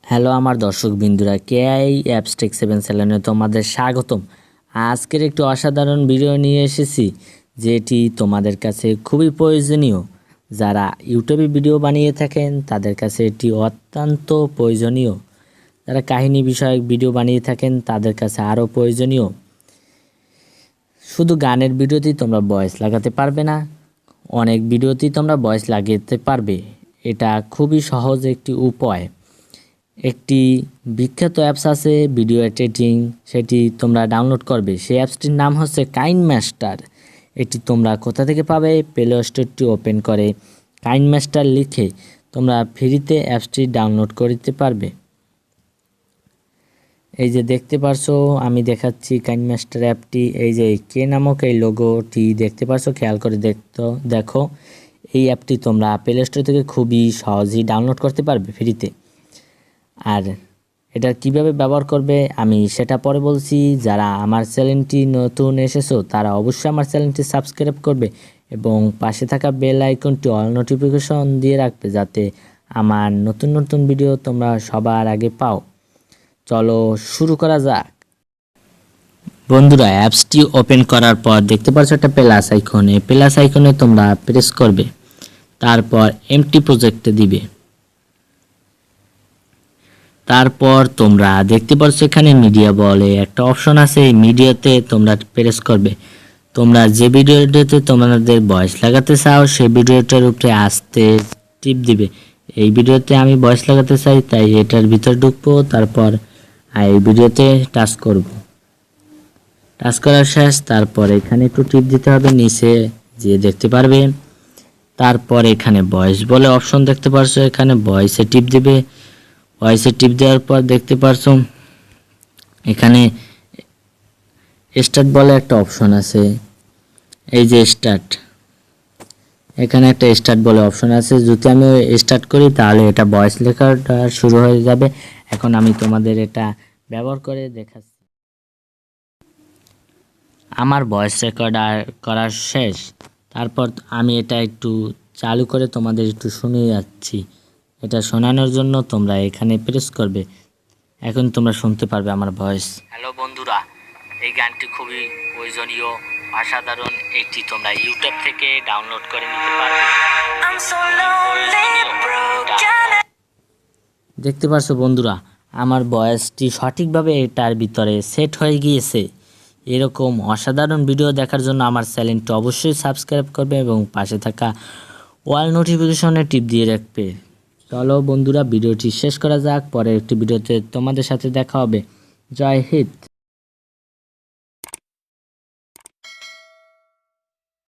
Hello আমার দর্শক বিন্দুরা, KI apps take 7 চ্যানেলে তোমাদের স্বাগতম। আজকের একটি অসাধারণ ভিডিও নিয়ে এসেছি, যেটি তোমাদের কাছে খুবই প্রয়োজনীয়। যারা ইউটিউবে ভিডিও বানিয়ে থাকেন তাদের কাছে এটি অত্যন্ত প্রয়োজনীয়। যারা কাহিনী বিষয়ক ভিডিও বানিয়ে থাকেন তাদের কাছে আরও প্রয়োজনীয়। শুধু গানের ভিডিওতেই তোমরা ভয়েস লাগাতে পারবে না, অনেক ভিডিওতেই তোমরা ভয়েস লাগাতে পারবে। এটা খুবই সহজ একটি উপায়। একটি বিখ্যাত অ্যাপস আছে ভিডিও এডিটিং, সেটি তোমরা ডাউনলোড করবে। সেই অ্যাপসটির নাম হচ্ছে কাইনমাস্টার। এটি তোমরা কোথা থেকে পাবে? প্লে স্টোরটি ওপেন করে কাইনমাস্টার লিখে তোমরা ফ্রিতে অ্যাপসটি ডাউনলোড করতে পারবে। এই যে দেখতে পারছো, আমি দেখাচ্ছি কাইনমাস্টার অ্যাপটি। এই যে কে নামক এই লোগোটি দেখতে পারছো, খেয়াল করে দেখো। এই অ্যাপটি তোমরা প্লে স্টোর থেকে খুবই সহজেই ডাউনলোড করতে পারবে ফ্রিতে। আর এটা কিভাবে ব্যবহার করবে আমি সেটা পরে বলছি। যারা আমার চ্যানেলটি নতুন এসেছো তারা অবশ্যই আমার চ্যানেলটি সাবস্ক্রাইব করবে এবং পাশে থাকা বেল আইকনটি অল নোটিফিকেশন দিয়ে রাখবে, যাতে আমার নতুন নতুন ভিডিও তোমরা সবার আগে পাও। চলো শুরু করা যাক। বন্ধুরা, অ্যাপসটি ওপেন করার পর দেখতে পাচ্ছ একটা প্লাস আইকন। এই প্লাস আইকনে তোমরা প্রেস করবে, তারপর এমটি প্রজেক্টে দিবে। তারপর তোমরা দেখতে পাচ্ছ এখানে মিডিয়া বলে একটা অপশন আছে, এই মিডিয়াতে তোমরা প্রেস করবে। তোমরা যে ভিডিওটাতে তোমাদের ভয়েস লাগাতে চাও সেই ভিডিওটার উপরে আস্তে টিপ দিবে। এই ভিডিওতে আমি ভয়েস লাগাতে চাই, তাই এটার ভিতর ঢুকবো, তারপর এই ভিডিওতে টাচ করব। টাচ করার শেষ, তারপর এখানে একটু টিপ দিতে হবে, নিচে যে দেখতে পারবে। তারপর এখানে ভয়েস বলে অপশন দেখতে পারছো, এখানে ভয়েসে টিপ দিবে। ভয়েসে টিপ দেওয়ার পর দেখতে পারছো এখানে স্টার্ট বলে একটা অপশন আছে। এই যে স্টার্ট, এখানে একটা স্টার্ট বলে অপশন আছে। যদি আমি স্টার্ট করি তাহলে এটা ভয়েস লেখাটা শুরু হয়ে যাবে। এখন আমি তোমাদের এটা ব্যবহার করে দেখাচ্ছি। আমার ভয়েস রেকর্ডার করা শেষ, তারপর আমি এটা একটু চালু করে তোমাদের একটু শুনিয়ে যাচ্ছি। এটা শোনানোর জন্য তোমরা এখানে প্রেস করবে। এখন তোমরা শুনতে পারবে আমার ভয়েস। হ্যালো বন্ধুরা, এই গানটি খুবই প্রয়োজনীয়, অসাধারণ। এটি তোমরা ইউটিউব থেকে ডাউনলোড করে নিতে পারবে। দেখতে পাচ্ছ বন্ধুরা, আমার ভয়েসটি সঠিকভাবে এটার ভিতরে সেট হয়ে গিয়েছে। এরকম অসাধারণ ভিডিও দেখার জন্য আমার চ্যানেলটি অবশ্যই সাবস্ক্রাইব করবে এবং পাশে থাকা অল নোটিফিকেশনে টিপ দিয়ে রাখবে। চলো বন্ধুরা, ভিডিওটি শেষ করা যাক। পরের একটি ভিডিওতে তোমাদের সাথে দেখা হবে। জয় হিন্দ।